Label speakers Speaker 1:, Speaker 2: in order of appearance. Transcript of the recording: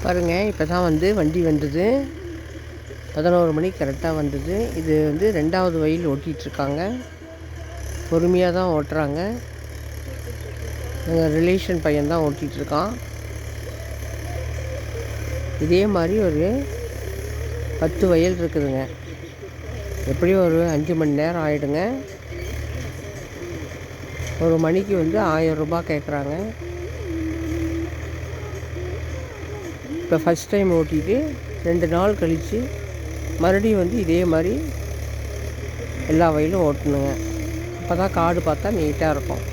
Speaker 1: பாருங்கள், இப்போ தான் வண்டி வந்தது. 11 மணிக்கு கரெக்டாக வந்தது. இது 2வது வயல் ஓட்டிகிட்ருக்காங்க. பொறுமையாக தான் ஓட்டுறாங்க. எங்கள் ரிலேஷன் பையன்தான் ஓட்டிகிட்ருக்கான். இதே மாதிரி ஒரு 10 வயல் இருக்குதுங்க. எப்படியும் ஒரு 5 மணி நேரம் ஆகிடுங்க. ஒரு மணிக்கு 1000 ரூபாய் கேட்குறாங்க. இப்போ ஃபஸ்ட் டைம் ஓட்டிட்டு 2 நாள் கழித்து மறுபடியும் இதே மாதிரி எல்லா வயலும் ஓட்டணுங்க. அப்போ தான் காடு பார்த்தா நீட்டாக இருக்கும்.